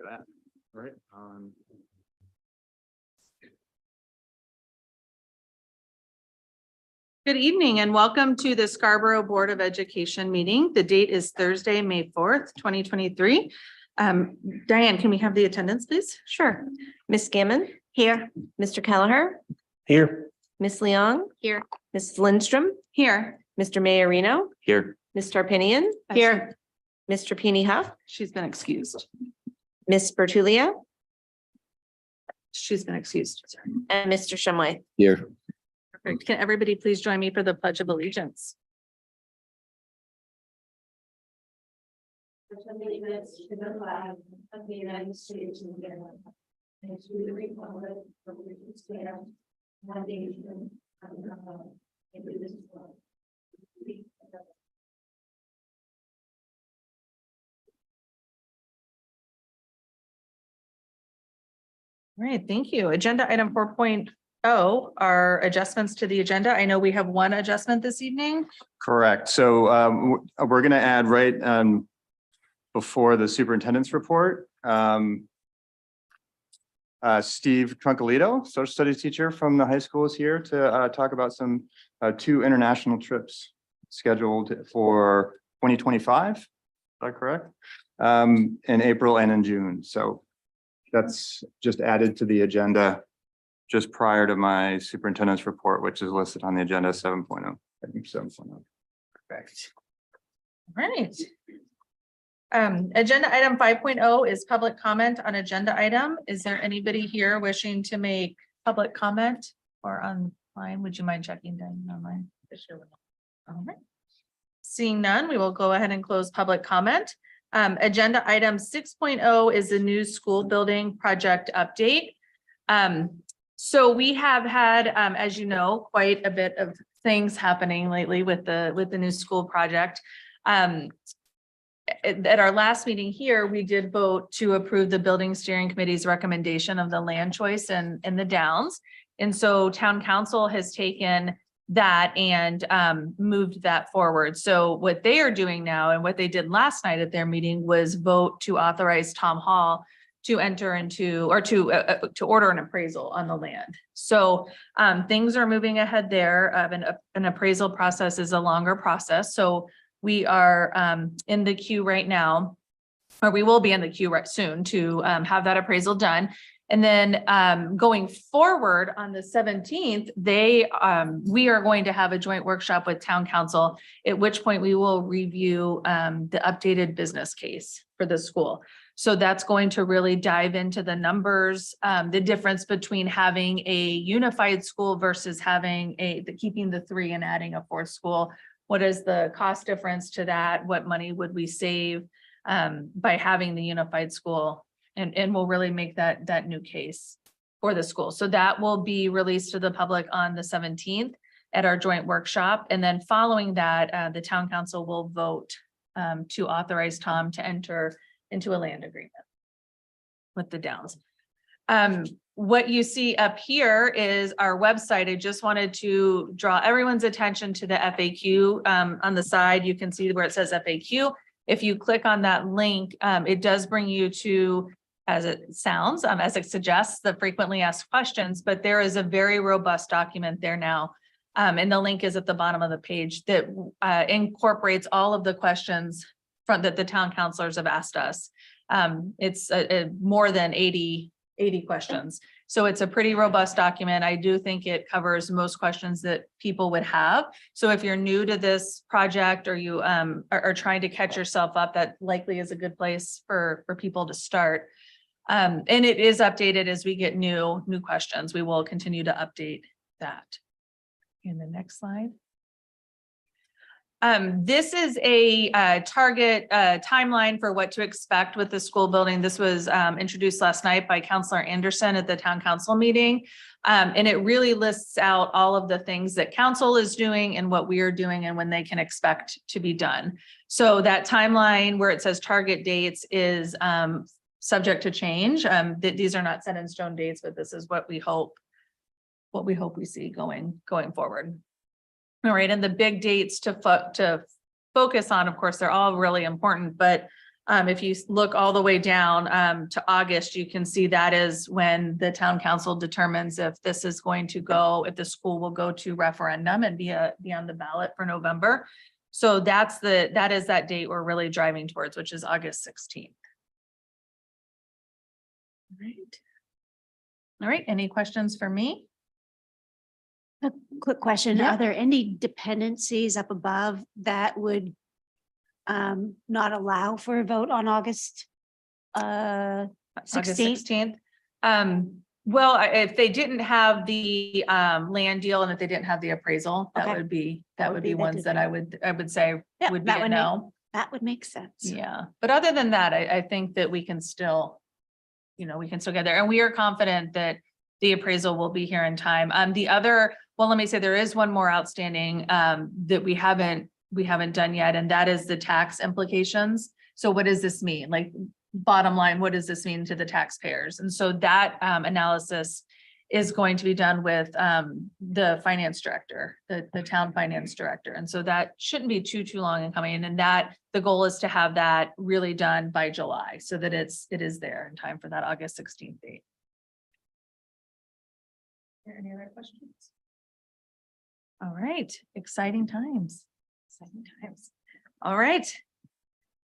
Look at that. All right. Good evening and welcome to the Scarborough Board of Education meeting. The date is Thursday, May 4th, 2023. Diane, can we have the attendance, please? Sure. Miss Gammon? Here. Mr. Kelleher? Here. Miss Leong? Here. Mrs. Lindstrom? Here. Mr. Mayorino? Here. Ms. Tarpinian? Here. Mr. Peony Huff? She's been excused. Miss Bertulia? She's been excused. Sorry. And Mr. Shumway. Here. Perfect. Can everybody please join me for the Pledge of Allegiance? Allegiance to the flag of the United States of America and to the republic for which it stands, one nation, under God, indivisible. All right, thank you. Agenda item 4.0 are adjustments to the agenda. I know we have one adjustment this evening. Correct. So we're going to add right before the superintendent's report. Steve Truncolito, social studies teacher from the high school, is here to talk about some two international trips scheduled for 2025. Is that correct? In April and in June. So that's just added to the agenda just prior to my superintendent's report, which is listed on the agenda 7.0. I think 7.0. Correct. All right. Agenda item 5.0 is public comment on agenda item. Is there anybody here wishing to make public comment or online? Would you mind checking down online? All right. Seeing none, we will go ahead and close public comment. Agenda item 6.0 is the new school building project update. So we have had, as you know, quite a bit of things happening lately with the new school project. At our last meeting here, we did vote to approve the building steering committee's recommendation of the land choice in the Downs. And so town council has taken that and moved that forward. So what they are doing now and what they did last night at their meeting was vote to authorize Tom Hall to enter into or to order an appraisal on the land. So things are moving ahead there. An appraisal process is a longer process. So we are in the queue right now, or we will be in the queue right soon to have that appraisal done. And then going forward on the 17th, we are going to have a joint workshop with town council, at which point we will review the updated business case for the school. So that's going to really dive into the numbers, the difference between having a unified school versus having keeping the three and adding a fourth school. What is the cost difference to that? What money would we save by having the unified school? And we'll really make that new case for the school. So that will be released to the public on the 17th at our joint workshop. And then following that, the town council will vote to authorize Tom to enter into a land agreement with the Downs. What you see up here is our website. I just wanted to draw everyone's attention to the FAQ on the side. You can see where it says FAQ. If you click on that link, it does bring you to, as it sounds, as it suggests, the frequently asked questions, but there is a very robust document there now. And the link is at the bottom of the page that incorporates all of the questions that the town councilors have asked us. It's more than 80 questions. So it's a pretty robust document. I do think it covers most questions that people would have. So if you're new to this project or you are trying to catch yourself up, that likely is a good place for people to start. And it is updated as we get new questions. We will continue to update that. In the next slide. This is a target timeline for what to expect with the school building. This was introduced last night by Councilor Anderson at the town council meeting. And it really lists out all of the things that council is doing and what we are doing and when they can expect to be done. So that timeline where it says target dates is subject to change. These are not set in stone dates, but this is what we hope we see going forward. All right, and the big dates to focus on, of course, they're all really important, but If you look all the way down to August, you can see that is when the town council determines if this is going to go, if the school will go to referendum and be on the ballot for November. So that is that date we're really driving towards, which is August 16th. All right. All right, any questions for me? A quick question. Yeah. Are there any dependencies up above that would not allow for a vote on August? August 16th? 16th. Well, if they didn't have the land deal and if they didn't have the appraisal, that Okay. would be the ones that I would say Yeah, would be that a would make- no. That would make sense. Yeah, but other than that, I think that we can still, we can still get there, and we are confident that the appraisal will be here in time. Let me say there is one more outstanding that we haven't done yet, and that is the tax implications. So what does this mean? Like, bottom line, what does this mean to the taxpayers? And so that analysis is going to be done with the finance director, the town finance director. And so that shouldn't be too long in coming in. And that the goal is to have that really done by July so that it is there in time for that August 16th date. Are there any other questions? All right, exciting times. Exciting times. All right.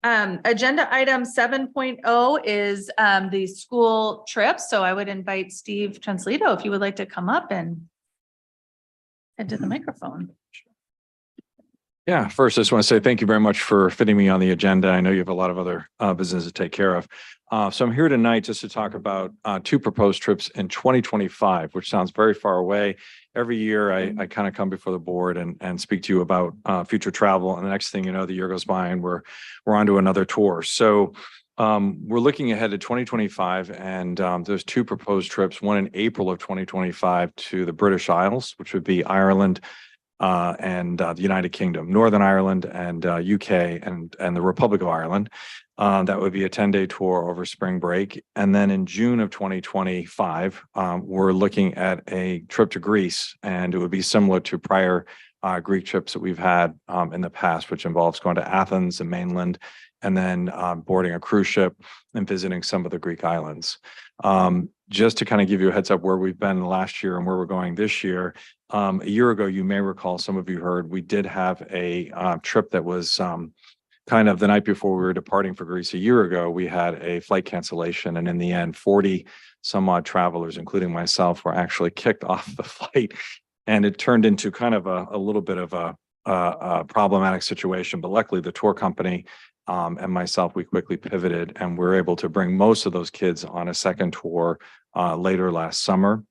Agenda item 7.0 is the school trip. So I would invite Steve Translito if you would like to come up and head to the microphone. Yeah, first, I just want to say thank you very much for fitting me on the agenda. I know you have a lot of other business to take care of. So I'm here tonight just to talk about two proposed trips in 2025, which sounds very far away. Every year I kind of come before the board and speak to you about future travel. And the next thing you know, the year goes by and we're on to another tour. So we're looking ahead to 2025 and there's two proposed trips, one in April of 2025 to the British Isles, which would be Ireland and the United Kingdom, Northern Ireland and UK and the Republic of Ireland. That would be a 10-day tour over spring break. And then in June of 2025, we're looking at a trip to Greece, and it would be similar to prior Greek trips that we've had in the past, which involves going to Athens and mainland, and then boarding a cruise ship and visiting some of the Greek islands. Just to kind of give you a heads up where we've been last year and where we're going this year. A year ago, you may recall, some of you heard, we did have a trip that was kind of the night before we were departing for Greece a year ago. We had a flight cancellation, and in the end, 40 some odd travelers, including myself, were actually kicked off the flight. And it turned into kind of a little bit of a problematic situation. But luckily, the tour company and myself, we quickly pivoted and we're able to bring most of those kids on a second tour later last summer.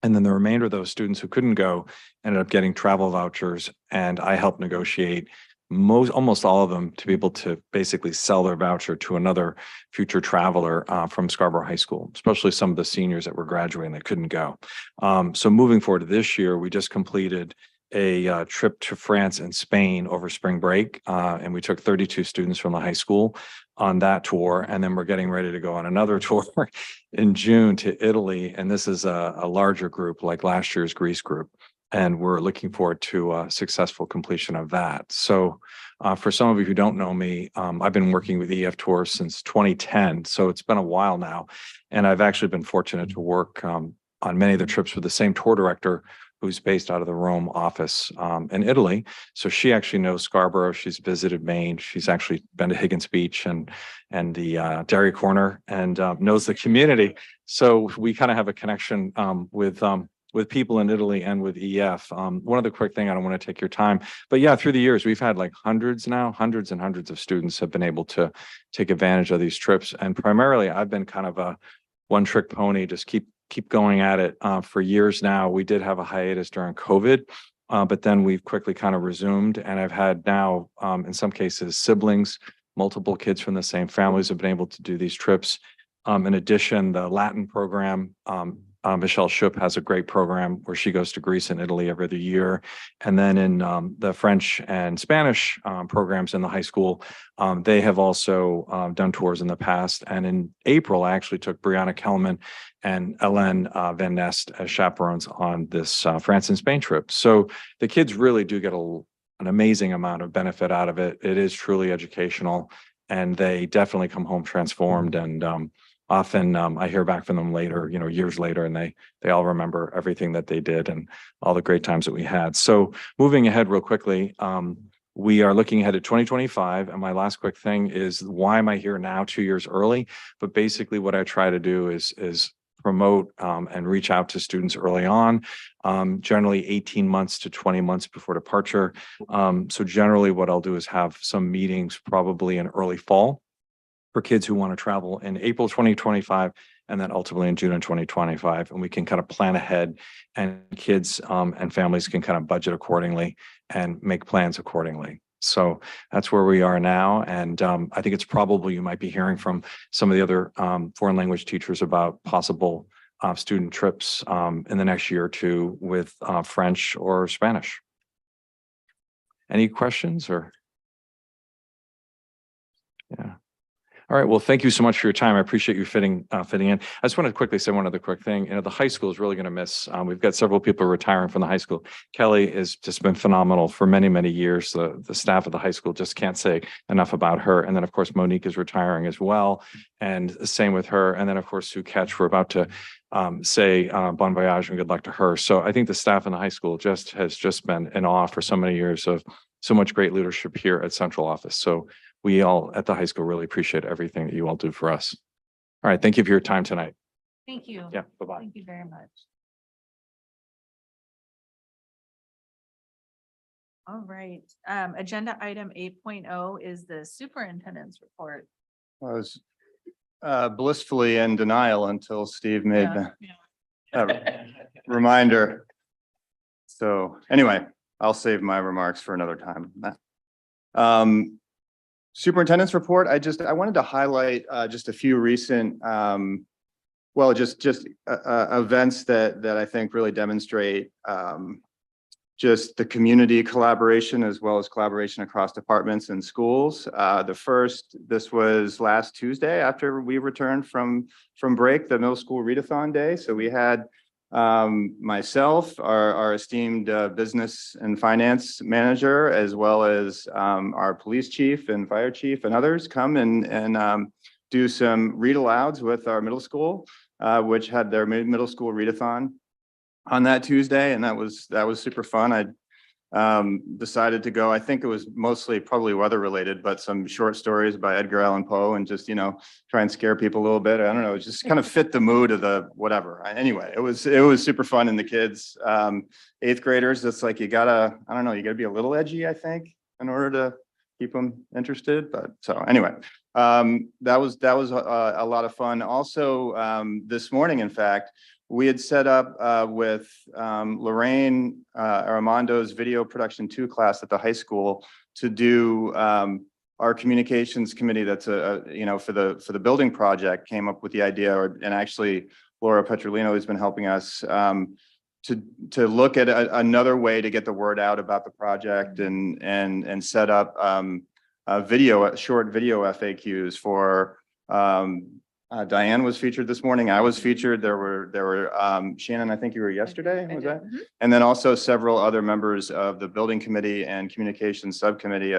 And then the remainder of those students who couldn't go ended up getting travel vouchers, and I helped negotiate almost all of them to be able to basically sell their voucher to another future traveler from Scarborough High School, especially some of the seniors that were graduating that couldn't go. So moving forward to this year, we just completed a trip to France and Spain over spring break, and we took 32 students from the high school on that tour. And then we're getting ready to go on another tour in June to Italy. And this is a larger group like last year's Greece group. And we're looking forward to a successful completion of that. So for some of you who don't know me, I've been working with EF Tours since 2010. So it's been a while now. And I've actually been fortunate to work on many of the trips with the same tour director who's based out of the Rome office in Italy. So she actually knows Scarborough. She's visited Maine. She's actually been to Higgins Beach and the Dairy Corner and knows the community. So we kind of have a connection with people in Italy and with EF. One other quick thing, I don't want to take your time, but yeah, through the years, we've had like hundreds and hundreds of students have been able to take advantage of these trips. And primarily I've been kind of a one-trick pony, just keep going at it for years now. We did have a hiatus during COVID, but then we've quickly kind of resumed. And I've had now, in some cases, siblings, multiple kids from the same families have been able to do these trips. In addition, the Latin program, Michelle Schupp has a great program where she goes to Greece and Italy every other year. And then in the French and Spanish programs in the high school, they have also done tours in the past. And in April, I actually took Brianna Kelman and Ellen Van Nest as chaperones on this France and Spain trip. So the kids really do get an amazing amount of benefit out of it. It is truly educational. and they definitely come home transformed. And often I hear back from them later, years later, and they all remember everything that they did and all the great times that we had. So moving ahead real quickly, we are looking ahead at 2025. And my last quick thing is, why am I here now 2 years early? But basically what I try to do is promote and reach out to students early on, generally 18 months to 20 months before departure. So generally what I'll do is have some meetings probably in early fall for kids who want to travel in April 2025, and then ultimately in June of 2025. And we can kind of plan ahead, and kids and families can kind of budget accordingly and make plans accordingly. So that's where we are now. And I think it's probable you might be hearing from some of the other foreign language teachers about possible student trips in the next year or two with French or Spanish. Any questions or? Yeah. All right. Well, thank you so much for your time. I appreciate you fitting in. I just want to quickly say one other quick thing. The high school is really going to miss. We've got several people retiring from the high school. Kelly has just been phenomenal for many, many years. The staff of the high school just can't say enough about her. And then, of course, Monique is retiring as well, and same with her. And then, of course, Sue Ketch, we're about to say bon voyage and good luck to her. So I think the staff in the high school has just been in awe for so many years of so much great leadership here at central office. So we all at the high school really appreciate everything that you all do for us. All right. Thank you for your time tonight. Thank you. Yeah. Bye-bye. Thank you very much. All right. Agenda item 8.0 is the superintendent's report. I was blissfully in denial until Steve made the reminder. So anyway, I'll save my remarks for another time. Superintendent's report. I wanted to highlight just a few recent, events that I think really demonstrate just the community collaboration as well as collaboration across departments and schools. This was last Tuesday after we returned from break, the middle school readathon day. So we had myself, our esteemed business and finance manager, as well as our police chief and fire chief and others come and do some read alouds with our middle school, which had their middle school readathon on that Tuesday. And that was super fun. I decided to go. I think it was mostly probably weather related, but some short stories by Edgar Allan Poe, and just, try and scare people a little bit. I don't know, just kind of fit the mood of the whatever. Anyway, it was super fun. And the kids, 8th graders, it's like, you gotta be a little edgy, I think, in order to keep them interested. But so anyway, that was a lot of fun. Also, this morning, in fact, we had set up with Lorraine Armando's video production 2 class at the high school to do our communications committee. That's for the building project, came up with the idea, and actually Laura Petrolino has been helping us to look at another way to get the word out about the project and set up short video FAQs for. Diane was featured this morning. I was featured. There were Shannon, I think you were yesterday, was that? Mm-hmm. And then also several other members of the building committee and communications subcommittee,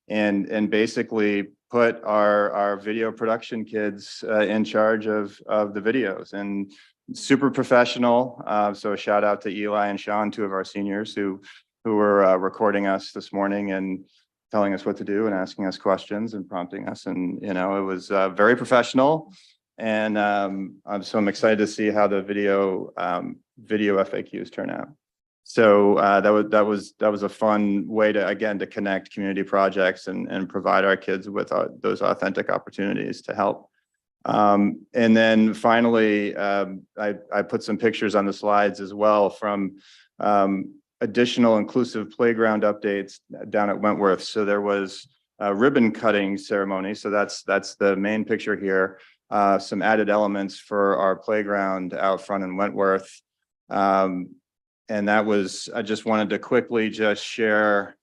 and basically put our video production kids in charge of the videos, and super professional. So a shout out to Eli and Sean, 2 of our seniors who were recording us this morning and telling us what to do and asking us questions and prompting us. And, it was very professional. And so I'm excited to see how the video FAQs turn out. So that was a fun way to connect community projects and provide our kids with those authentic opportunities to help. And then finally, I put some pictures on the slides as well from additional inclusive playground updates down at Wentworth. So there was a ribbon cutting ceremony. So that's the main picture here. Some added elements for our playground out front in Wentworth. And that was, I just wanted to quickly just share,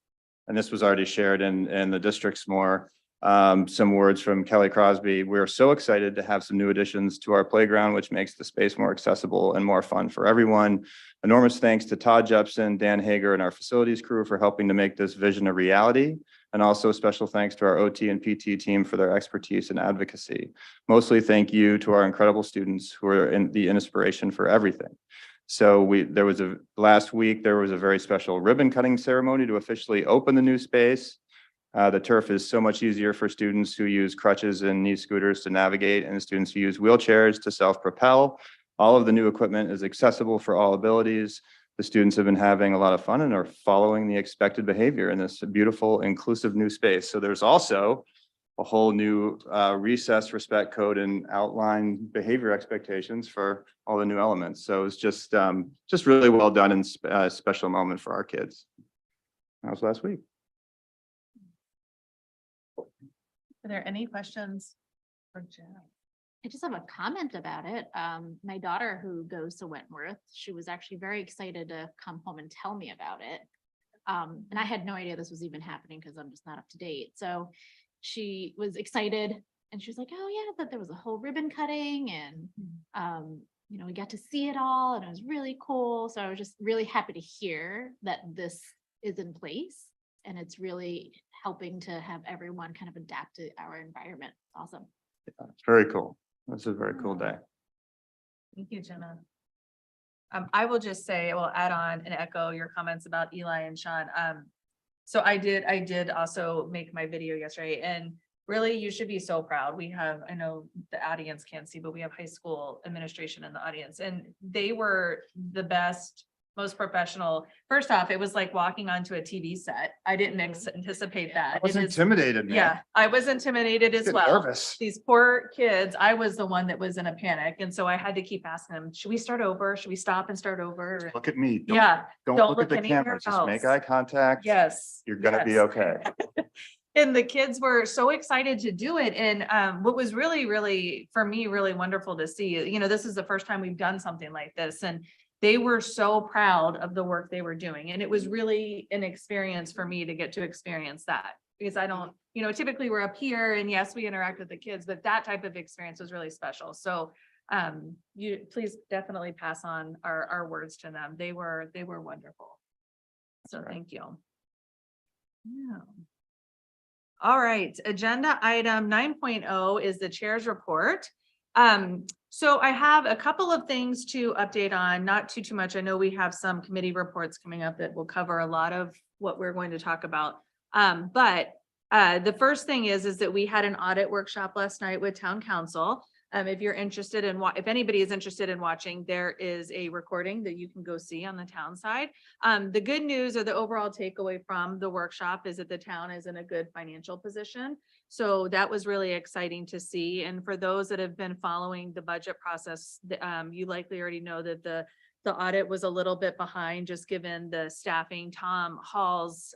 and this was already shared in the districts more, some words from Kelly Crosby. We're so excited to have some new additions to our playground, which makes the space more accessible and more fun for everyone. Enormous thanks to Todd Jepson, Dan Hager, and our facilities crew for helping to make this vision a reality. And also special thanks to our OT and PT team for their expertise and advocacy. Mostly thank you to our incredible students who are the inspiration for everything. So last week, there was a very special ribbon cutting ceremony to officially open the new space. The turf is so much easier for students who use crutches and knee scooters to navigate, and students who use wheelchairs to self-propel. All of the new equipment is accessible for all abilities. The students have been having a lot of fun and are following the expected behavior in this beautiful, inclusive new space. So there's also a whole new recess respect code and outline behavior expectations for all the new elements. So it's just really well done and a special moment for our kids. That was last week. Are there any questions for Jeff? I just have a comment about it. My daughter who goes to Wentworth, she was actually very excited to come home and tell me about it. And I had no idea this was even happening because I'm just not up to date. So she was excited and she was like, oh yeah, that there was a whole ribbon cutting and, we got to see it all and it was really cool. So I was just really happy to hear that this is in place and it's really helping to have everyone kind of adapt to our environment. Awesome. It's very cool. This is a very cool day. Thank you, Jenna. I will just say, I will add on and echo your comments about Eli and Sean. So I did also make my video yesterday and really you should be so proud. We have, I know the audience can't see, but we have high school administration in the audience and they were the best, most professional. First off, it was like walking onto a TV set. I didn't anticipate that. I was It is- intimidated, man. Yeah, I was intimidated as Get well. nervous. These poor kids, I was the one that was in a panic. And so I had to keep asking them, should we start over? Should we stop and start over? Look at me. Yeah, Don't don't look at look the anywhere camera. Just make eye else. contact. yes. You're gonna be yes. okay. And the kids were so excited to do it. And what was really, really, for me, really wonderful to see, this is the first time we've done something like this. And they were so proud of the work they were doing. And it was really an experience for me to get to experience that. Because I don't, typically we're up here and yes, we interact with the kids, but that type of experience was really special. So you please definitely pass on our words to them. They were wonderful. So right. thank you. Yeah. All right, agenda item 9.0 is the chair's report. So I have a couple of things to update on, not too much. I know we have some committee reports coming up that will cover a lot of what we're going to talk about. But the first thing is that we had an audit workshop last night with town council. If you're interested in if anybody is interested in watching, there is a recording that you can go see on the town side. The good news or the overall takeaway from the workshop is that the town is in a good financial position. So that was really exciting to see. And for those that have been following the budget process, you likely already know that the audit was a little bit behind just given the staffing. Tom Hall's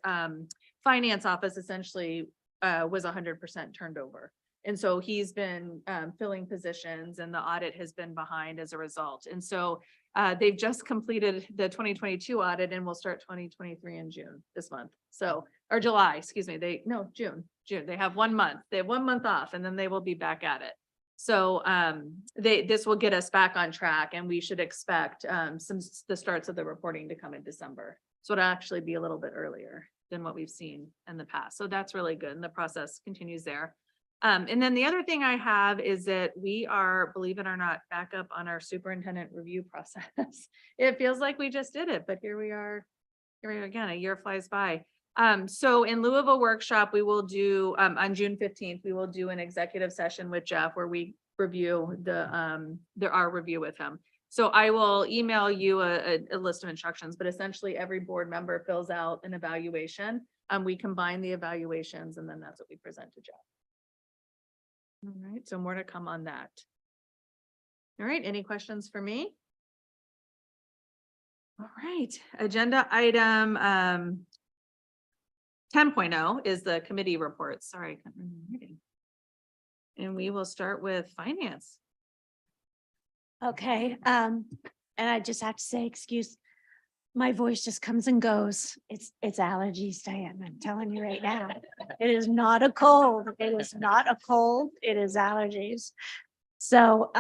finance office essentially was 100% turned over. And so he's been filling positions and the audit has been behind as a result. And so they've just completed the 2022 audit and we'll start 2023 in June this month. So, or July, excuse me, June. They have 1 month. They have 1 month off and then they will be back at it. So this will get us back on track and we should expect the starts of the reporting to come in December. So it'll actually be a little bit earlier than what we've seen in the past. So that's really good. And the process continues there. And then the other thing I have is that we are, believe it or not, back up on our superintendent review process. It feels like we just did it, but here we are again, a year flies by. So in lieu of a workshop, we will do, on June 15th, we will do an executive session with Jeff where we review our review with him. So I will email you a list of instructions, but essentially every board member fills out an evaluation. We combine the evaluations and then that's what we present to Jeff. All right, so more to come on that. All right, any questions for me? All right, agenda item 10.0 is the committee report. Sorry, I couldn't remember the reading. And we will start with finance. Okay, and I just have to say, excuse, my voice just comes and goes. It's allergies, Diane. I'm telling you right now. It is not a cold. It is not a cold. It is allergies. So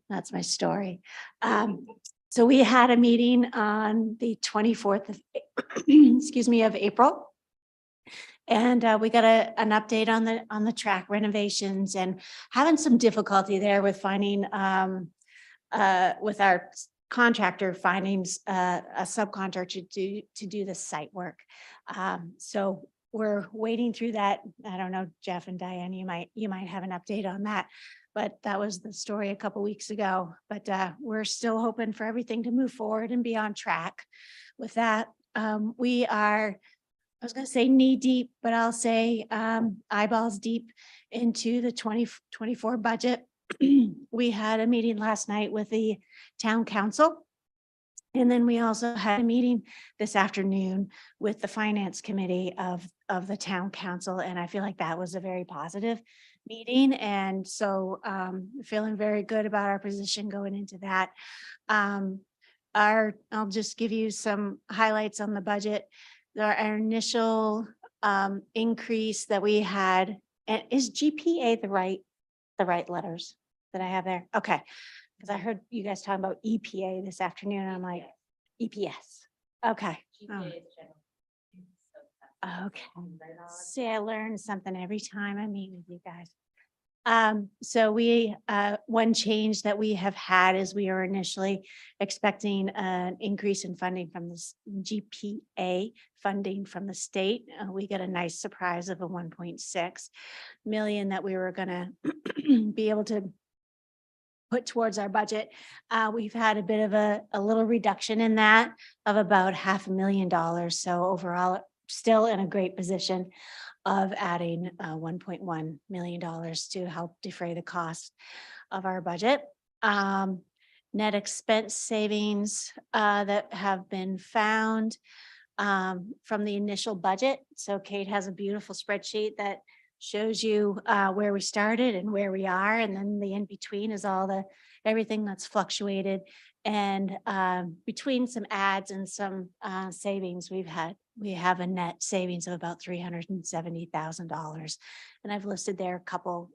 that's my story. So we had a meeting on the 24th of, excuse me, of April. And we got an update on the track renovations and having some difficulty there with finding with our contractor findings, a subcontractor to do the site work. So we're waiting through that. I don't know, Jeff and Diane, you might have an update on that. But that was the story a couple weeks ago. But we're still hoping for everything to move forward and be on track with that. We are, I was gonna say knee deep, but I'll say eyeballs deep into the 2024 budget. We had a meeting last night with the town council. And then we also had a meeting this afternoon with the finance committee of the town council. And I feel like that was a very positive meeting. And so feeling very good about our position going into that. I'll just give you some highlights on the budget. Our initial increase that we had, and is GPA the right letters that I have there? Okay, because I heard you guys talking about EPA this afternoon, and I'm like, EPS. Okay. Oh. Okay. See, I learn something every time I meet with you guys. So we, one change that we have had is we are initially expecting an increase in funding from this GPA funding from the state. We got a nice surprise of a 1.6 million that we were gonna be able to put towards our budget. We've had a bit of a little reduction in that of about $500,000. So overall, still in a great position of adding $1.1 million to help defray the cost of our budget. Net expense savings that have been found from the initial budget. So Kate has a beautiful spreadsheet that shows you where we started and where we are. And then the in-between is everything that's fluctuated. And between some adds and some savings we have a net savings of about $370,000. And I've listed there a couple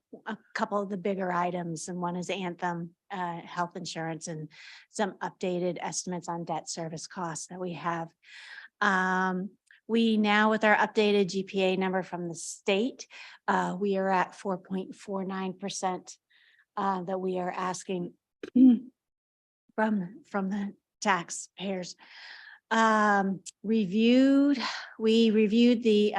of the bigger items, and one is Anthem health insurance and some updated estimates on debt service costs that we have. We now, with our updated GPA number from the state, we are at 4.49% that we are asking from the taxpayers. We reviewed the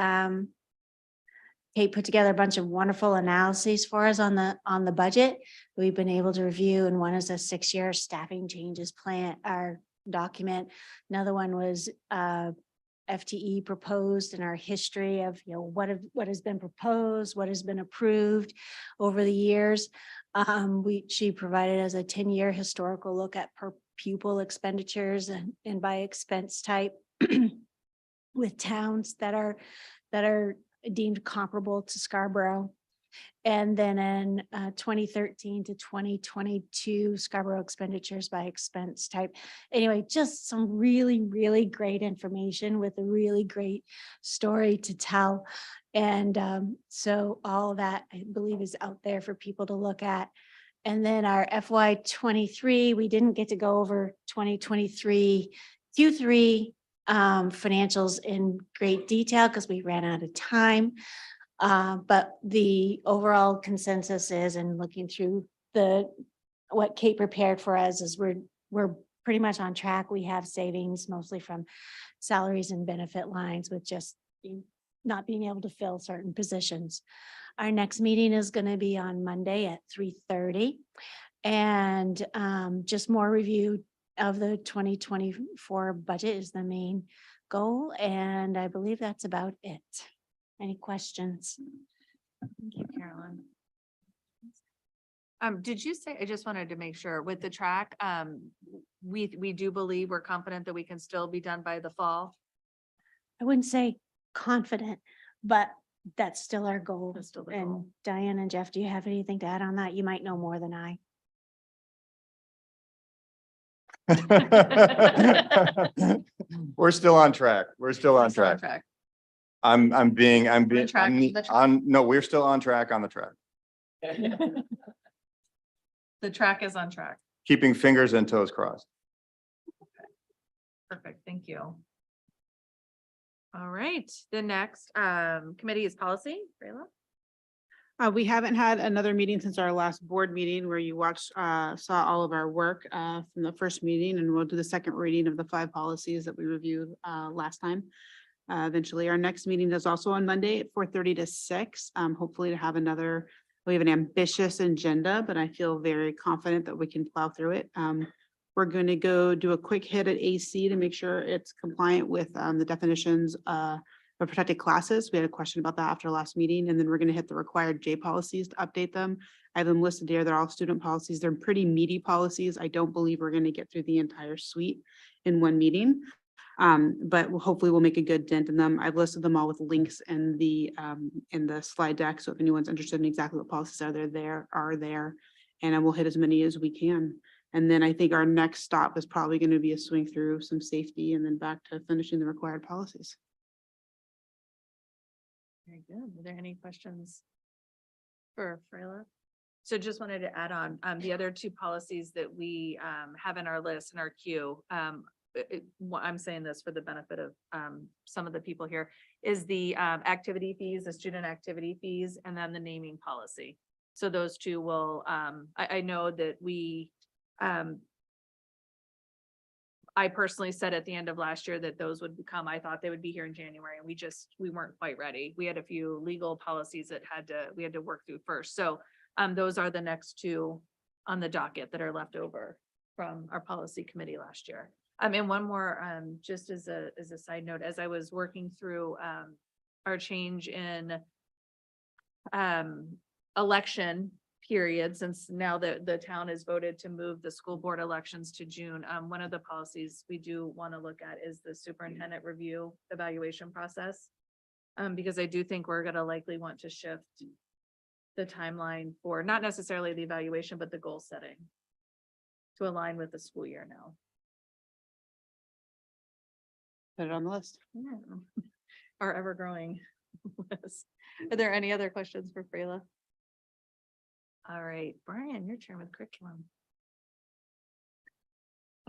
Kate put together a bunch of wonderful analyses for us on the budget. We've been able to review, and one is a 6-year staffing changes plan, our document. Another one was FTE proposed in our history of, what has been proposed, what has been approved over the years. She provided us a 10-year historical look at per pupil expenditures and by expense type with towns that are deemed comparable to Scarborough. And then in 2013 to 2022, Scarborough expenditures by expense type. Anyway, just some really, really great information with a really great story to tell. And so all of that, I believe, is out there for people to look at. And then our FY23, we didn't get to go over 2023 Q3 financials in great detail because we ran out of time. But the overall consensus is, and looking through what Kate prepared for us, is we're pretty much on track. We have savings mostly from salaries and benefit lines with just not being able to fill certain positions. Our next meeting is going to be on Monday at 3:30, and just more review of the 2024 budget is the main goal. And I believe that's about it. Any questions? Thank you, Carolyn. Did you say, I just wanted to make sure with the track, we do believe, we're confident that we can still be done by the fall? I wouldn't say confident, but that's still our goal. That's still the And goal. Diane and Jeff, do you have anything to add on that? You might know more than I. We're still on track. We're still on Still track. I'm being, track, the track. no, we're still on track on the track, The track is on track. keeping fingers and toes crossed. Perfect, thank you. All right, the next committee is policy. Rayla? We haven't had another meeting since our last board meeting where you watched, saw all of our work from the first meeting, and we'll do the second reading of the 5 policies that we reviewed last time. Eventually, our next meeting is also on Monday at 4:30 to 6. Hopefully to have another, we have an ambitious agenda, but I feel very confident that we can plow through it. We're going to go do a quick hit at AC to make sure it's compliant with the definitions of protected classes. We had a question about that after last meeting, and then we're going to hit the required J policies to update them. I have them listed here. They're all student policies. They're pretty meaty policies. I don't believe we're going to get through the entire suite in one meeting. But hopefully we'll make a good dent in them. I've listed them all with links in the slide deck. So if anyone's interested in exactly what policies are there, and I will hit as many as we can. And then I think our next stop is probably going to be a swing through some safety and then back to finishing the required policies. Very good. Are there any questions for Freyla? So just wanted to add on, the other 2 policies that we have in our list in our queue. I'm saying this for the benefit of some of the people here, is the activity fees, the student activity fees, and then the naming policy. So those 2 will, I know that we, I personally said at the end of last year that those would become, I thought they would be here in January, and we weren't quite ready. We had a few legal policies that we had to work through first. So those are the next 2 on the docket that are left over from our policy committee last year. And one more, just as a side note, as I was working through our change in election period, since now that the town has voted to move the school board elections to June, one of the policies we do want to look at is the superintendent review evaluation process. Because I do think we're going to likely want to shift the timeline for not necessarily the evaluation, but the goal setting to align with the school year now. Put it on the list. Yeah. Our ever-growing list. Are there any other questions for Freyla? All right, Brian, your turn with curriculum.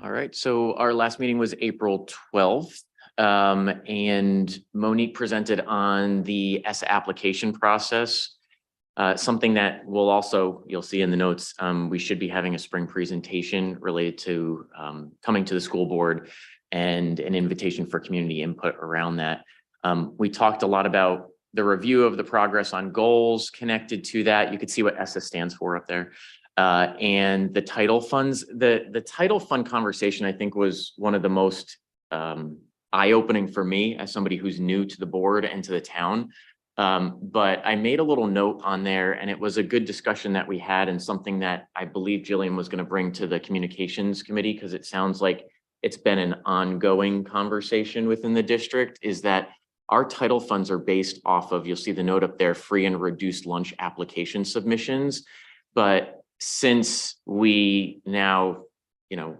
All right, so our last meeting was April 12th. And Monique presented on the ESSA application process. Something that will also, you'll see in the notes, we should be having a spring presentation related to coming to the school board and an invitation for community input around that. We talked a lot about the review of the progress on goals connected to that. You could see what ESSA stands for up there. And the title funds, the title fund conversation, I think, was one of the most eye-opening for me as somebody who's new to the board and to the town. But I made a little note on there, and it was a good discussion that we had, and something that I believe Jillian was going to bring to the communications committee, because it sounds like it's been an ongoing conversation within the district, is that our title funds are based off of, you'll see the note up there, free and reduced lunch application submissions. But since we now,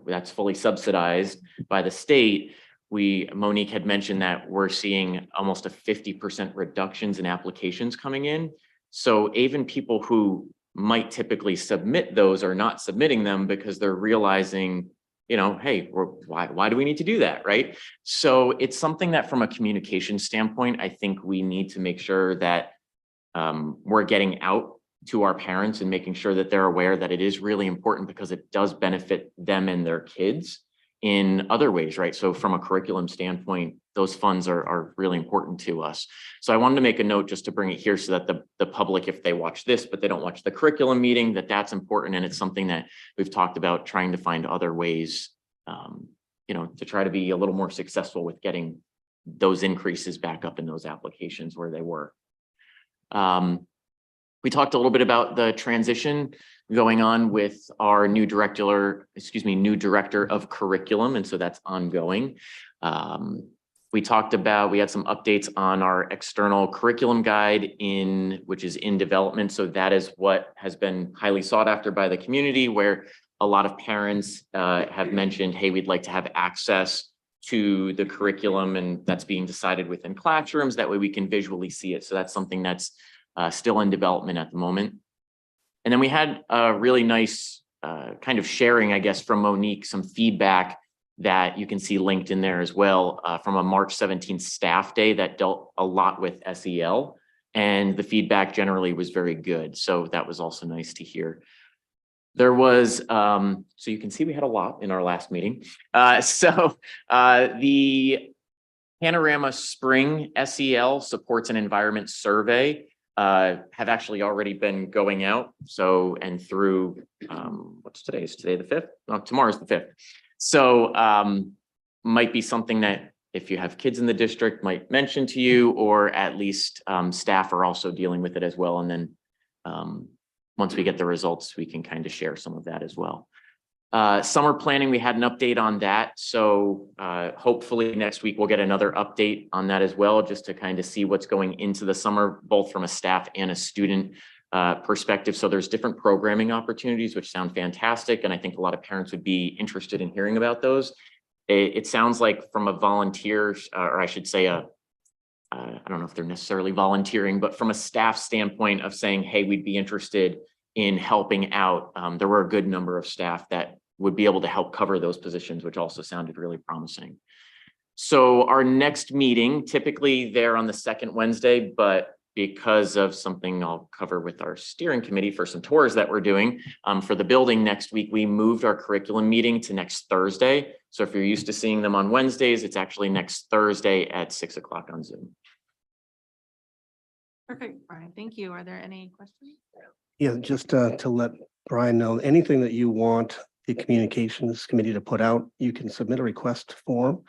that's fully subsidized by the state, Monique had mentioned that we're seeing almost a 50% reductions in applications coming in. So even people who might typically submit those are not submitting them because they're realizing, hey, why do we need to do that, right? So it's something that from a communication standpoint, I think we need to make sure that we're getting out to our parents and making sure that they're aware that it is really important, because it does benefit them and their kids in other ways, right? So from a curriculum standpoint, those funds are really important to us. So I wanted to make a note just to bring it here so that the public, if they watch this, but they don't watch the curriculum meeting, that's important. And it's something that we've talked about, trying to find other ways, to try to be a little more successful with getting those increases back up in those applications where they were. We talked a little bit about the transition going on with our new director of curriculum. And so that's ongoing. We had some updates on our external curriculum guide which is in development. So that is what has been highly sought after by the community, where a lot of parents have mentioned, hey, we'd like to have access to the curriculum, and that's being decided within classrooms. That way we can visually see it. So that's something that's still in development at the moment. And then we had a really nice kind of sharing, I guess, from Monique, some feedback that you can see linked in there as well, from a March 17th staff day that dealt a lot with SEL. And the feedback generally was very good. So that was also nice to hear. There was, so you can see we had a lot in our last meeting. The Panorama Spring SEL Supports and Environment Survey have actually already been going out. So, and through, what's today? Is today the 5th? No, tomorrow's the 5th. So might be something that if you have kids in the district might mention to you, or at least staff are also dealing with it as well. And then once we get the results, we can kind of share some of that as well. Summer planning, we had an update on that. So hopefully next week we'll get another update on that as well, just to kind of see what's going into the summer, both from a staff and a student perspective. So there's different programming opportunities, which sound fantastic. And I think a lot of parents would be interested in hearing about those. It sounds like from a volunteer, or I should say I don't know if they're necessarily volunteering, but from a staff standpoint of saying, hey, we'd be interested in helping out. There were a good number of staff that would be able to help cover those positions, which also sounded really promising. So our next meeting, typically they're on the second Wednesday, but because of something I'll cover with our steering committee for some tours that we're doing for the building next week, we moved our curriculum meeting to next Thursday. So if you're used to seeing them on Wednesdays, it's actually next Thursday at 6 o'clock on Zoom. Perfect, Brian. Thank you. Are there any questions? Yeah, just to let Brian know, anything that you want the communications committee to put out, you can submit a request form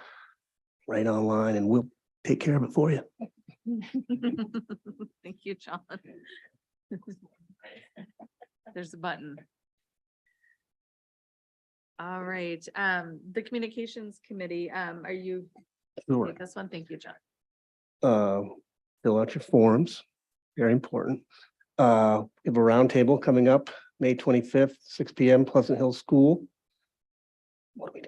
right online and we'll take care of it for you. Thank you, John. There's a button. All right, the communications committee, are you? Sure. Take this one. Thank you, John. Fill out your forms, very important. We have a roundtable coming up, May 25th, 6 p.m., Pleasant Hill School. What are we doing?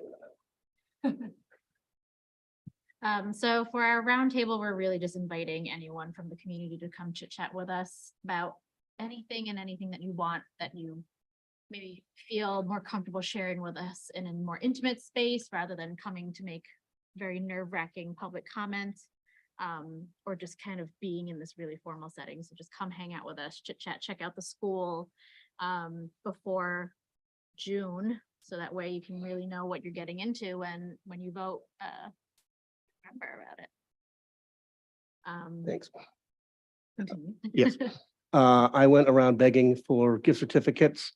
So for our roundtable, we're really just inviting anyone from the community to come chit chat with us about anything and anything that you want, that you maybe feel more comfortable sharing with us in a more intimate space rather than coming to make very nerve-wracking public comments, or just kind of being in this really formal setting. So just come hang out with us, chit chat, check out the school before June. So that way you can really know what you're getting into when you vote, remember about it. Thanks. Continue. Yes. I went around begging for gift certificates.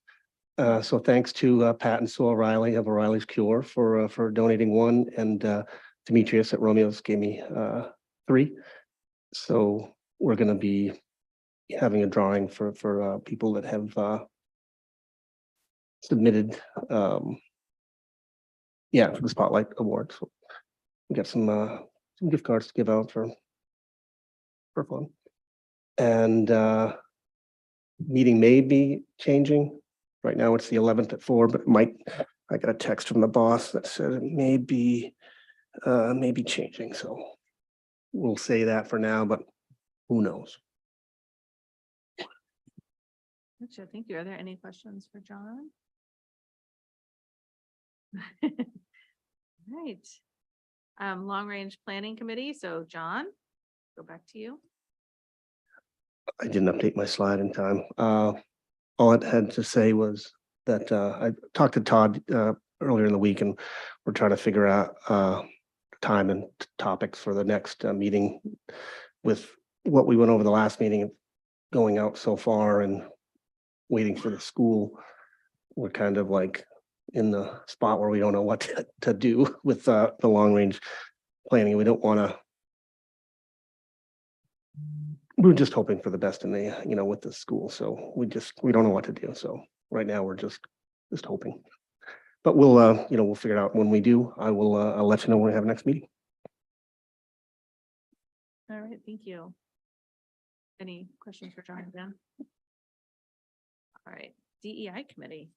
So thanks to Pat and Sue O'Reilly of O'Reilly's Cure for donating one, and Demetrius at Romeo's gave me 3. So we're going to be having a drawing for people that have submitted, for the Spotlight Award. So we got some gift cards to give out for fun. And meeting may be changing. Right now it's the 11th at 4, but I got a text from the boss that said it may be changing. So we'll say that for now, but who knows? Gotcha. Thank you. Are there any questions for John? Right. Long Range Planning Committee. So John, go back to you. I didn't update my slide in time. All it had to say was that I talked to Todd earlier in the week, and we're trying to figure out time and topics for the next meeting. With what we went over the last meeting, going out so far and waiting for the school, we're kind of like in the spot where we don't know what to do with the long range planning. We don't want to. We're just hoping for the best in the, with the school. So we don't know what to do. So right now we're just hoping, but we'll figure it out when we do. I'll let you know when we have next meeting. All right. Thank you. Any questions for John again? All right. DEI Committee.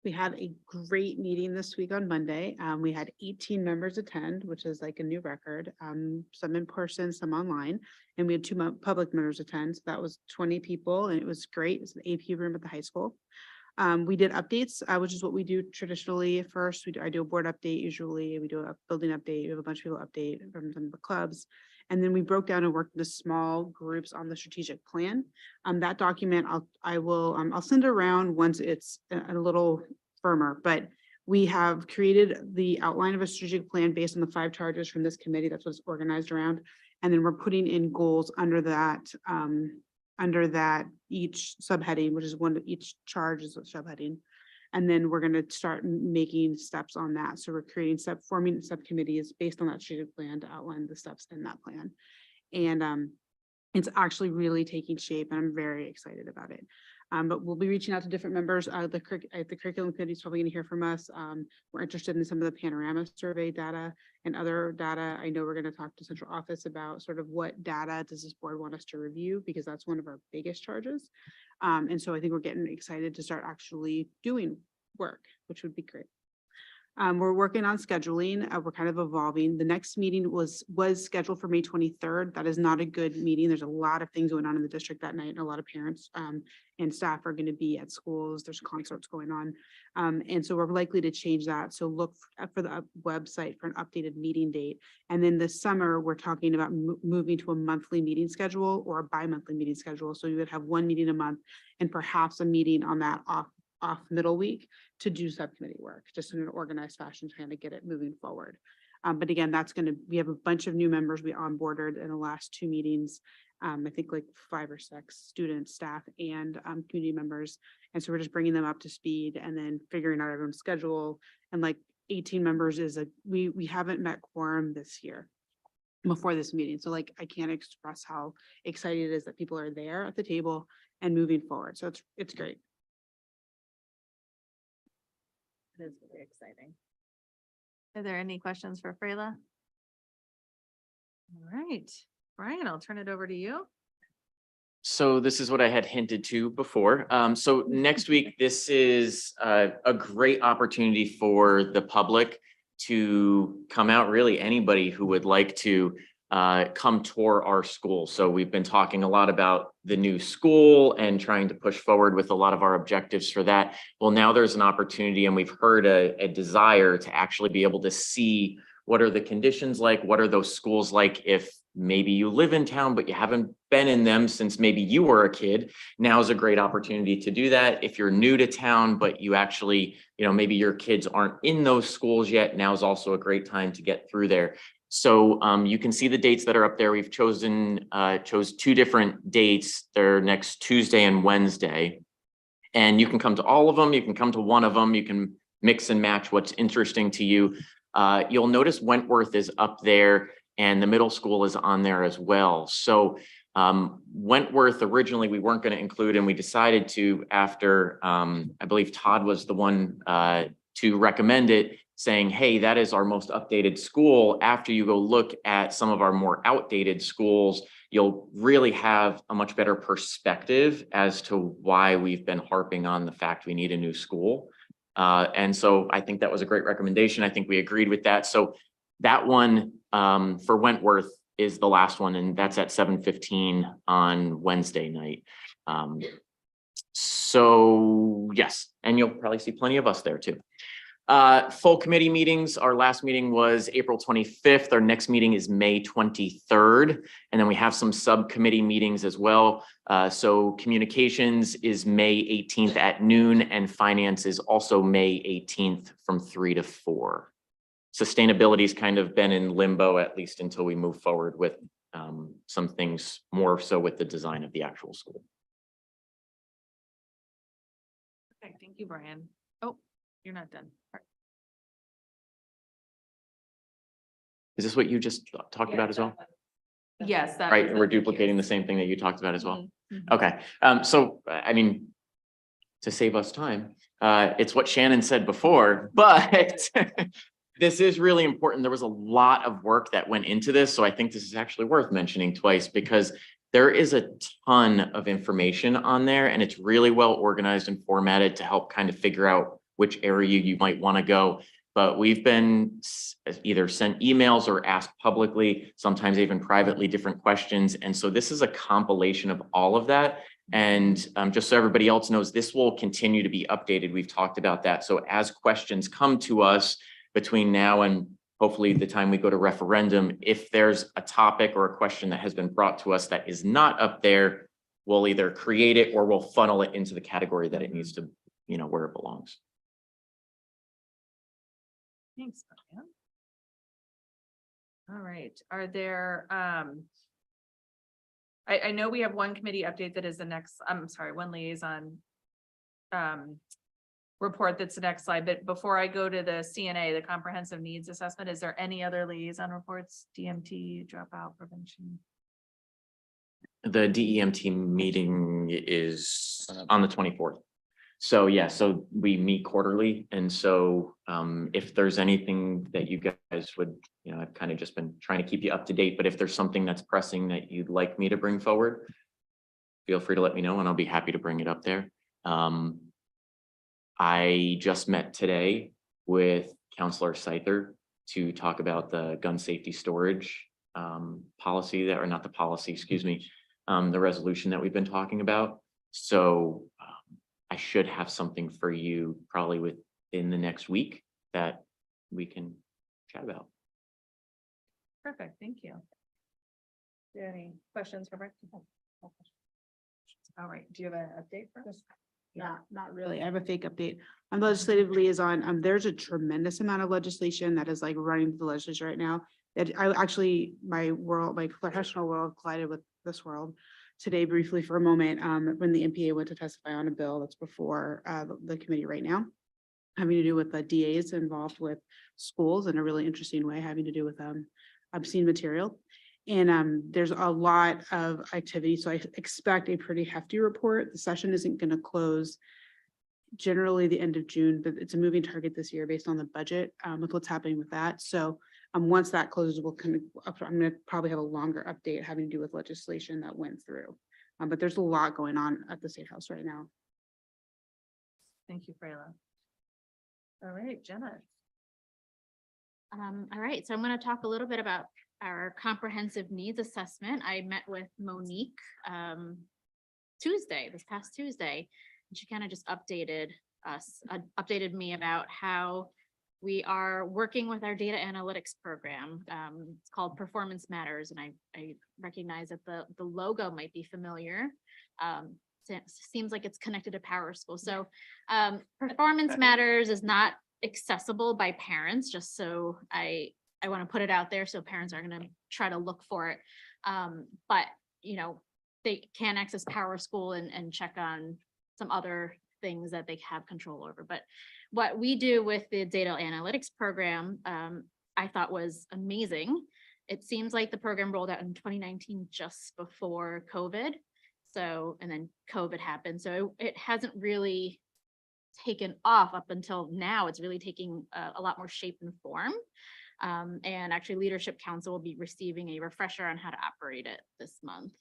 We had a great meeting this week on Monday. We had 18 members attend, which is like a new record. Some in person, some online, and we had 2 public members attend. So that was 20 people, and it was great. It's an AP room at the high school. We did updates, which is what we do traditionally at first. I do a board update usually. We do a building update. We have a bunch of people update from some of the clubs. And then we broke down and worked into small groups on the strategic plan. That document I'll send around once it's a little firmer, but we have created the outline of a strategic plan based on the 5 charges from this committee. That's what it's organized around. And then we're putting in goals under that each subheading, which is each charge is a subheading. And then we're going to start making steps on that. So we're forming subcommittees based on that strategic plan to outline the steps in that plan. And it's actually really taking shape, and I'm very excited about it. But we'll be reaching out to different members. The curriculum committee is probably going to hear from us. We're interested in some of the panorama survey data and other data. I know we're going to talk to central office about sort of what data does this board want us to review, because that's one of our biggest charges. And so I think we're getting excited to start actually doing work, which would be great. We're working on scheduling. We're kind of evolving. The next meeting was scheduled for May 23rd. That is not a good meeting. There's a lot of things going on in the district that night, and a lot of parents and staff are going to be at schools. There's concerts going on. And so we're likely to change that. So look for the website for an updated meeting date. And then this summer, we're talking about moving to a monthly meeting schedule or a bi-monthly meeting schedule. So you would have 1 meeting a month and perhaps a meeting on that off middle week to do subcommittee work, just in an organized fashion, trying to get it moving forward. But again, we have a bunch of new members we onboarded in the last 2 meetings. I think like 5 or 6 students, staff, and community members. And so we're just bringing them up to speed and then figuring out everyone's schedule. And like 18 members we haven't met quorum this year before this meeting. So like, I can't express how excited it is that people are there at the table and moving forward. So it's great. It is very exciting. Are there any questions for Freyla? All right, Brian, I'll turn it over to you. So this is what I had hinted to before. So next week, this is a great opportunity for the public to come out, really anybody who would like to come tour our school. So we've been talking a lot about the new school and trying to push forward with a lot of our objectives for that. Well, now there's an opportunity, and we've heard a desire to actually be able to see what are the conditions like, what are those schools like if maybe you live in town, but you haven't been in them since maybe you were a kid. Now is a great opportunity to do that. If you're new to town, but you actually, maybe your kids aren't in those schools yet, now is also a great time to get through there. So you can see the dates that are up there. We've chose 2 different dates. They're next Tuesday and Wednesday. And you can come to all of them. You can come to one of them. You can mix and match what's interesting to you. You'll notice Wentworth is up there and the middle school is on there as well. So Wentworth, originally we weren't going to include, and we decided to after, I believe Todd was the one to recommend it, saying, hey, that is our most updated school. After you go look at some of our more outdated schools, you'll really have a much better perspective as to why we've been harping on the fact we need a new school. And so I think that was a great recommendation. I think we agreed with that. So that one for Wentworth is the last one, and that's at 7:15 on Wednesday night. So yes, and you'll probably see plenty of us there too. Full committee meetings. Our last meeting was April 25th. Our next meeting is May 23rd. And then we have some subcommittee meetings as well. So communications is May 18th at noon, and finance is also May 18th from 3 to 4. Sustainability's kind of been in limbo, at least until we move forward with some things more so with the design of the actual school. Okay, thank you, Brian. Oh, you're not done. Is this what you just talked about as well? Yes. that Right, was and we're the- duplicating the same thing that you talked about as well. Mhm. Okay, so I mean, to save us time, it's what Shannon said before, but this is really important. There was a lot of work that went into this, so I think this is actually worth mentioning twice because there is a ton of information on there, and it's really well organized and formatted to help kind of figure out which area you might want to go. But we've been either sent emails or asked publicly, sometimes even privately, different questions. And so this is a compilation of all of that. And just so everybody else knows, this will continue to be updated. We've talked about that. So as questions come to us between now and hopefully the time we go to referendum, if there's a topic or a question that has been brought to us that is not up there, we'll either create it or we'll funnel it into the category that it needs to, where it belongs. Thanks, Brian. All right, are there, I know we have one committee update that is the next, I'm sorry, one liaison report that's the next slide, but before I go to the CNA, the Comprehensive Needs Assessment, is there any other liaison reports, DMT, dropout prevention? The DEMT meeting is on the 24th. So yeah, so we meet quarterly. And so if there's anything that you guys would, I've kind of just been trying to keep you up to date, but if there's something that's pressing that you'd like me to bring forward, feel free to let me know and I'll be happy to bring it up there. I just met today with Counselor Scyther to talk about the gun safety storage policy that, or not the policy, excuse me, the resolution that we've been talking about. So I should have something for you probably within the next week that we can chat about. Perfect, thank you. Do you have any questions for Brett? All right, do you have an update for us? Not really. I have a fake update. I'm the legislative liaison. There's a tremendous amount of legislation that is like running through the legislature right now. That I actually, my professional world collided with this world today briefly for a moment, when the MPA went to testify on a bill that's before the committee right now, having to do with the DAs involved with schools in a really interesting way, having to do with obscene material. And there's a lot of activity. So I expect a pretty hefty report. The session isn't going to close generally the end of June, but it's a moving target this year based on the budget with what's happening with that. So once that closes, I'm going to probably have a longer update having to do with legislation that went through. But there's a lot going on at the State House right now. Thank you, Frayla. All right, Jenna. All right, so I'm going to talk a little bit about our comprehensive needs assessment. I met with Monique this past Tuesday, and she kind of just updated me about how we are working with our data analytics program. It's called Performance Matters, and I recognize that the logo might be familiar. Seems like it's connected to PowerSchool. So Performance Matters is not accessible by parents, just so I want to put it out there so parents are going to try to look for it. But they can access PowerSchool and check on some other things that they have control over. But what we do with the data analytics program, I thought was amazing. It seems like the program rolled out in 2019, just before COVID. So, and then COVID happened. So it hasn't really taken off up until now. It's really taking a lot more shape and form. And actually Leadership Council will be receiving a refresher on how to operate it this month.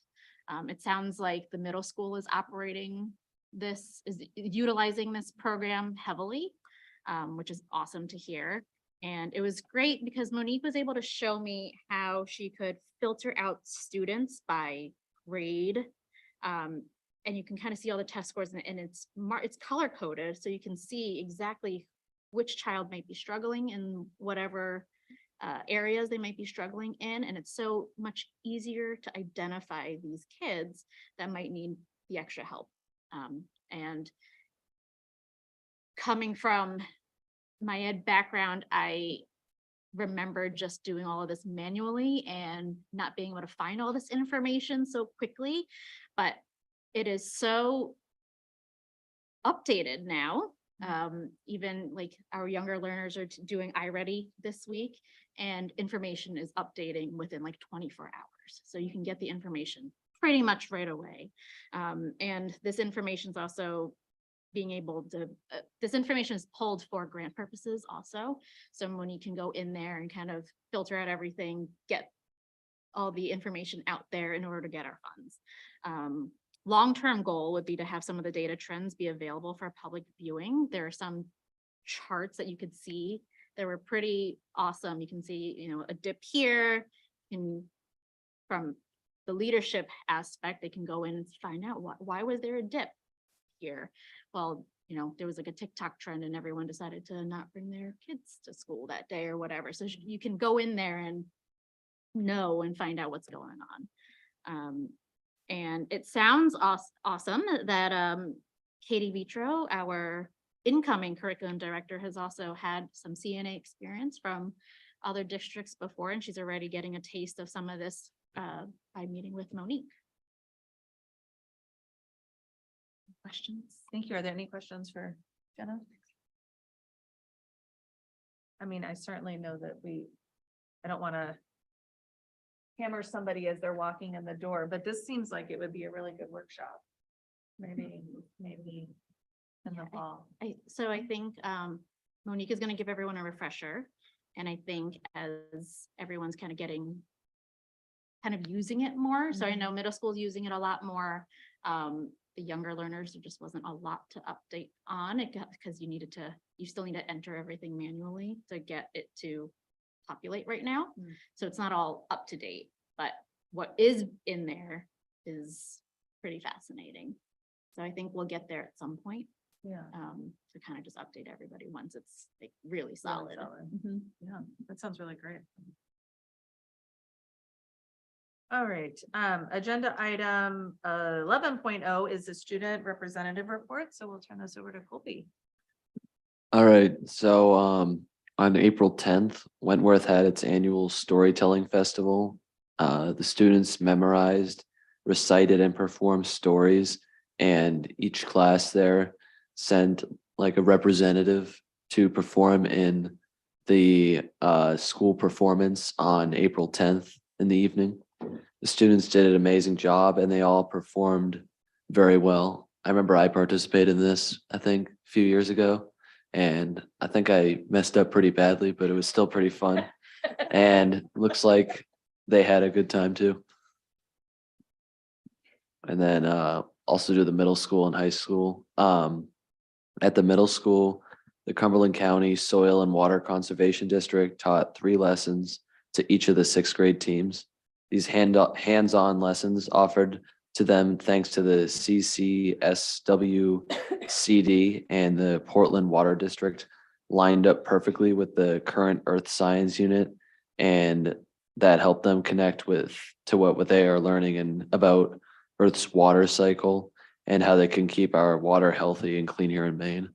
It sounds like the middle school is utilizing this program heavily, which is awesome to hear. And it was great because Monique was able to show me how she could filter out students by grade. And you can kind of see all the test scores, and it's color coded, so you can see exactly which child might be struggling in whatever areas they might be struggling in. And it's so much easier to identify these kids that might need the extra help. And coming from my ed background, I remember just doing all of this manually and not being able to find all this information so quickly, but it is so updated now. Even like our younger learners are doing iReady this week, and information is updating within like 24 hours. So you can get the information pretty much right away. And this information is also being able to, this information is pulled for grant purposes also. So Monique can go in there and kind of filter out everything, get all the information out there in order to get our funds. Long-term goal would be to have some of the data trends be available for public viewing. There are some charts that you could see that were pretty awesome. You can see, a dip here from the leadership aspect, they can go in and find out why was there a dip here? Well, you know, there was like a TikTok trend and everyone decided to not bring their kids to school that day or whatever. So you can go in there and know and find out what's going on. And it sounds awesome that Katie Vitro, our incoming curriculum director, has also had some CNA experience from other districts before, and she's already getting a taste of some of this by meeting with Monique. Questions? Thank you. Are there any questions for Jenna? I mean, I certainly know that I don't want to hammer somebody as they're walking in the door, but this seems like it would be a really good workshop. Maybe in the fall. So I think Monique is going to give everyone a refresher. And I think as everyone's kind of using it more. So I know middle school is using it a lot more. The younger learners, there just wasn't a lot to update on it because you still need to enter everything manually to get it to populate right now. So it's not all up to date, but what is in there is pretty fascinating. So I think we'll get there at some point. Yeah. To kind of just update everybody once it's like really solid. Mhm. Yeah, that sounds really great. All right, agenda item 11.0 is the student representative report. So we'll turn this over to Colby. All right, so on April 10th, Wentworth had its annual storytelling festival. The students memorized, recited, and performed stories, and each class there sent like a representative to perform in the school performance on April 10th in the evening. The students did an amazing job and they all performed very well. I remember I participated in this, I think, a few years ago, and I think I messed up pretty badly, but it was still pretty fun. And looks like they had a good time too. And then also do the middle school and high school. At the middle school, the Cumberland County Soil and Water Conservation District taught 3 lessons to each of the 6th grade teams. These hands-on lessons offered to them thanks to the CCSWCD and the Portland Water District lined up perfectly with the current Earth Science unit, and that helped them connect to what they are learning and about Earth's water cycle and how they can keep our water healthy and clean here in Maine.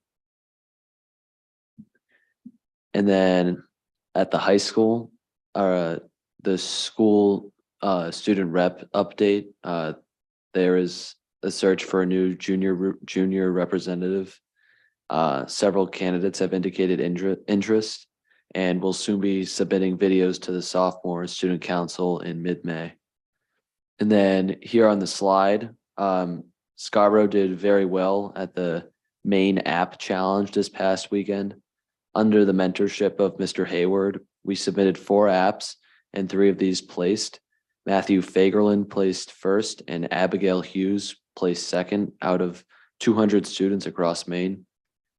And then at the high school, the school student rep update, there is a search for a new junior representative. Several candidates have indicated interest and will soon be submitting videos to the sophomore student council in mid-May. And then here on the slide, Scarborough did very well at the Maine App Challenge this past weekend. Under the mentorship of Mr. Hayward, we submitted 4 apps and 3 of these placed. Matthew Fagerlin placed first and Abigail Hughes placed second out of 200 students across Maine.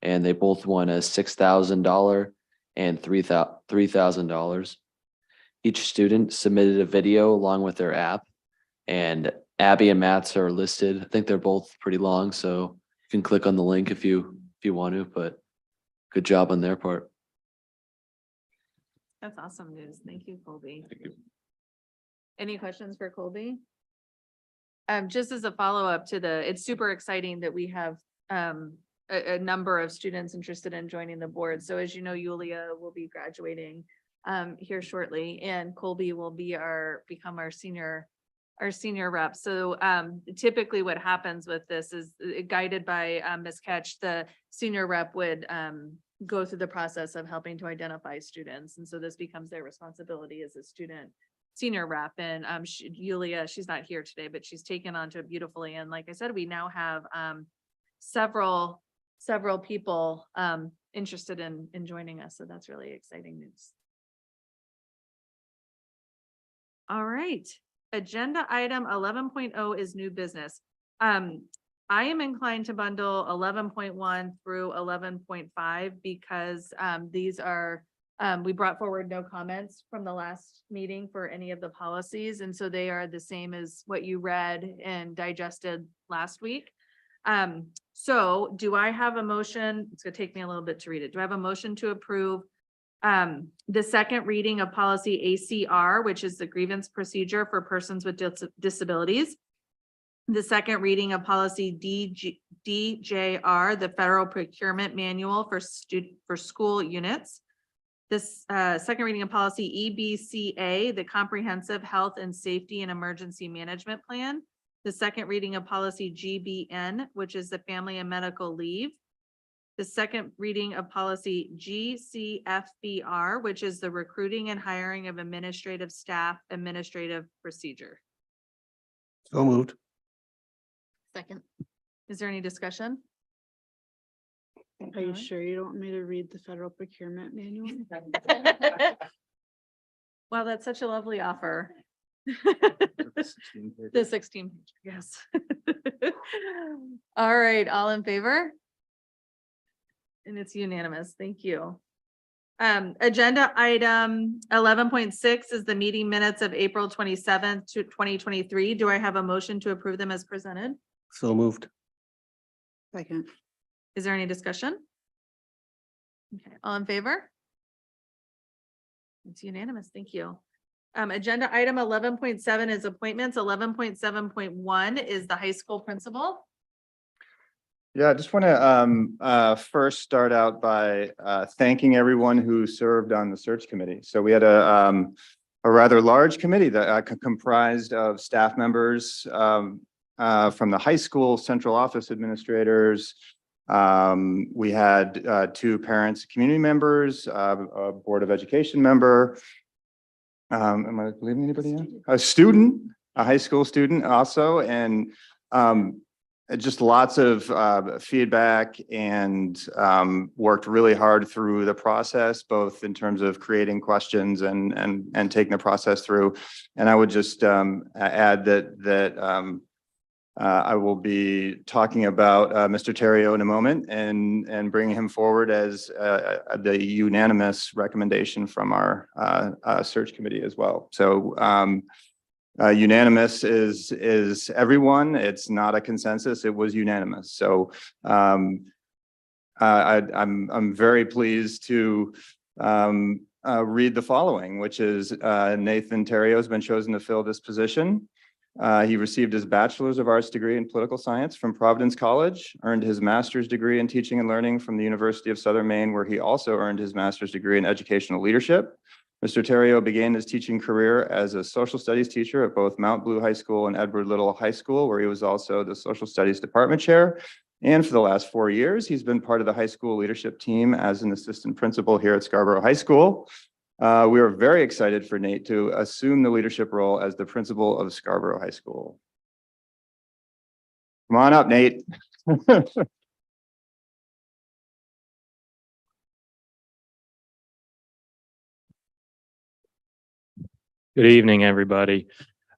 And they both won a $6,000 and $3,000. Each student submitted a video along with their app, and Abby and Matt's are listed. I think they're both pretty long, so you can click on the link if you want to, but good job on their part. That's awesome news. Thank you, Colby. Thank you. Any questions for Colby? Just as a follow-up to it's super exciting that we have a number of students interested in joining the board. So as you know, Yulia will be graduating here shortly, and Colby will become our senior rep. So typically what happens with this is guided by Ms. Ketch, the senior rep would go through the process of helping to identify students. And so this becomes their responsibility as a student senior rep. And Yulia, she's not here today, but she's taken on to it beautifully. And like I said, we now have several people interested in joining us. So that's really exciting news. All right. Agenda item 11.0 is new business. I am inclined to bundle 11.1 through 11.5 because these are We brought forward no comments from the last meeting for any of the policies, and so they are the same as what you read and digested last week. So do I have a motion? It's gonna take me a little bit to read it. Do I have a motion to approve the second reading of policy ACR, which is the grievance procedure for persons with disabilities? The second reading of policy DJR, the federal procurement manual for school units. This second reading of policy EBCA, the comprehensive health and safety and emergency management plan. The second reading of policy GBN, which is the family and medical leave. The second reading of policy GCFBR, which is the recruiting and hiring of administrative staff administrative procedure. So moved. Second. Is there any discussion? Are you sure you don't want me to read the federal procurement manual? Wow, that's such a lovely offer. 16 pages. The 16, yes. All right, all in favor? And it's unanimous. Thank you. Agenda item 11.6 is the meeting minutes of April 27th to 2023. Do I have a motion to approve them as presented? So moved. Second. Is there any discussion? Okay, all in favor? It's unanimous. Thank you. Agenda item 11.7 is appointments. 11.7.1 is the high school principal. Yeah, I just want to first start out by thanking everyone who served on the search committee. So we had a rather large committee that comprised of staff members from the high school, central office administrators. We had two parents, community members, a board of education member. Am I leaving anybody out? A student, a high school student also, and just lots of feedback and worked really hard through the process, both in terms of creating questions and taking the process through. And I would just add that I will be talking about Mr. Terrio in a moment and bringing him forward as the unanimous recommendation from our search committee as well. So unanimous is everyone. It's not a consensus. It was unanimous. So I'm very pleased to read the following, which is Nathan Terrio has been chosen to fill this position. He received his Bachelor's of Arts degree in Political Science from Providence College, earned his master's degree in Teaching and Learning from the University of Southern Maine, where he also earned his master's degree in Educational Leadership. Mr. Terrio began his teaching career as a social studies teacher at both Mount Blue High School and Edward Little High School, where he was also the social studies department chair. And for the last 4 years, he's been part of the high school leadership team as an assistant principal here at Scarborough High School. We are very excited for Nate to assume the leadership role as the principal of Scarborough High School. Come on up, Nate. Good evening, everybody.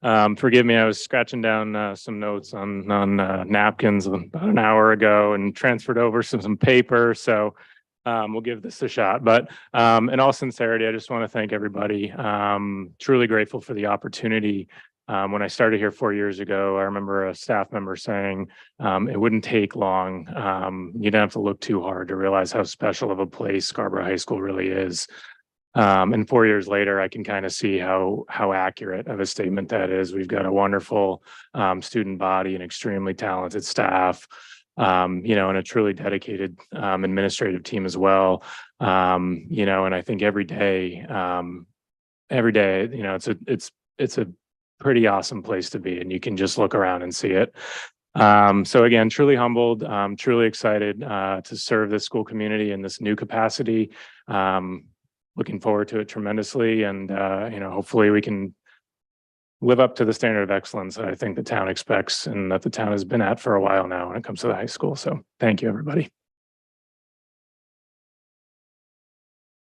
Forgive me, I was scratching down some notes on napkins about an hour ago and transferred over some paper. So we'll give this a shot. But in all sincerity, I just want to thank everybody. Truly grateful for the opportunity. When I started here 4 years ago, I remember a staff member saying it wouldn't take long. You don't have to look too hard to realize how special of a place Scarborough High School really is. And 4 years later, I can kind of see how accurate of a statement that is. We've got a wonderful student body, an extremely talented staff, and a truly dedicated administrative team as well. And I think every day, it's a pretty awesome place to be, and you can just look around and see it. So again, truly humbled, truly excited to serve this school community in this new capacity. Looking forward to it tremendously, and hopefully we can live up to the standard of excellence that I think the town expects and that the town has been at for a while now when it comes to the high school. So thank you, everybody.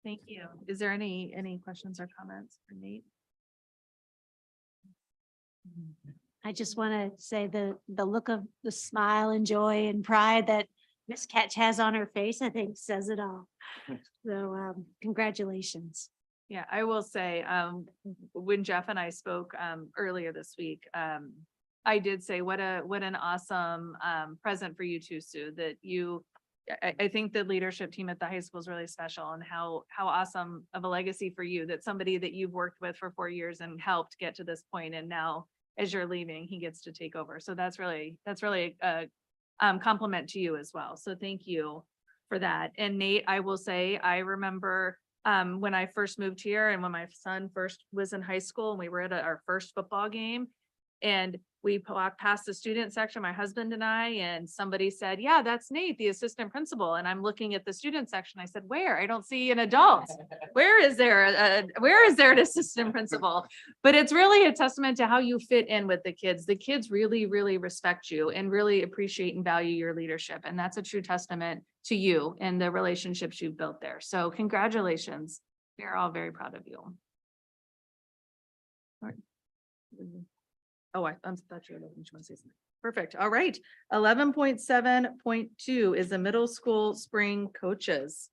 Thank you. Is there any questions or comments for Nate? I just want to say the look of the smile and joy and pride that Miss Catch has on her face, I think says it all. So, congratulations. Yeah, I will say, when Jeff and I spoke, earlier this week, I did say, what an awesome, present for you too, Sue, that you, I think the leadership team at the high school is really special, and how awesome of a legacy for you, that somebody that you've worked with for 4 years and helped get to this point, and now as you're leaving, he gets to take over. So that's really a compliment to you as well. So thank you for that. And Nate, I will say, I remember when I first moved here and when my son first was in high school and we were at our first football game, and we walked past the student section, my husband and I, and somebody said, yeah, that's Nate, the assistant principal. And I'm looking at the student section. I said, where? I don't see an adult. Where is there an assistant principal? But it's really a testament to how you fit in with the kids. The kids really, really respect you and really appreciate and value your leadership. And that's a true testament to you and the relationships you've built there. So congratulations. We are all very proud of you. All right. Oh, I thought you were looking to say something. Perfect. All right. 11.7.2 is the middle school spring coaches.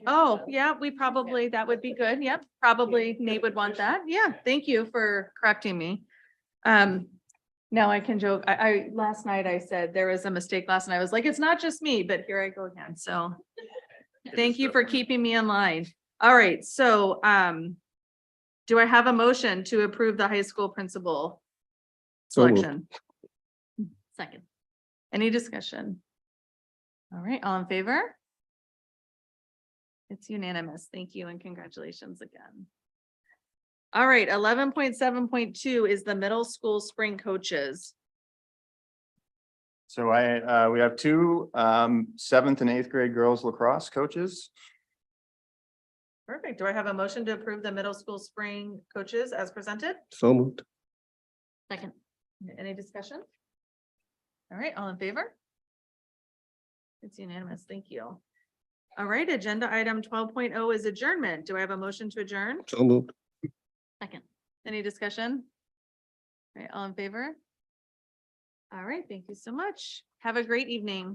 Oh, yeah, that would be good. Yep, probably Nate would want that. Yeah, thank you for correcting me. Now I can joke. Last night I said there was a mistake last night. I was like, it's not just me, but here I go again. So thank you for keeping me in line. All right, so, do I have a motion to approve the high school principal So moved. selection? Second. Any discussion? All right, all in favor? It's unanimous. Thank you and congratulations again. All right, 11.7.2 is the middle school spring coaches. So we have two 7th and 8th grade girls lacrosse coaches. Perfect. Do I have a motion to approve the middle school spring coaches as presented? So moved. Second. Any discussion? All right, all in favor? It's unanimous. Thank you. All right, agenda item 12.0 is adjournment. Do I have a motion to adjourn? So moved. Second. Any discussion? All right, all in favor? All right, thank you so much. Have a great evening.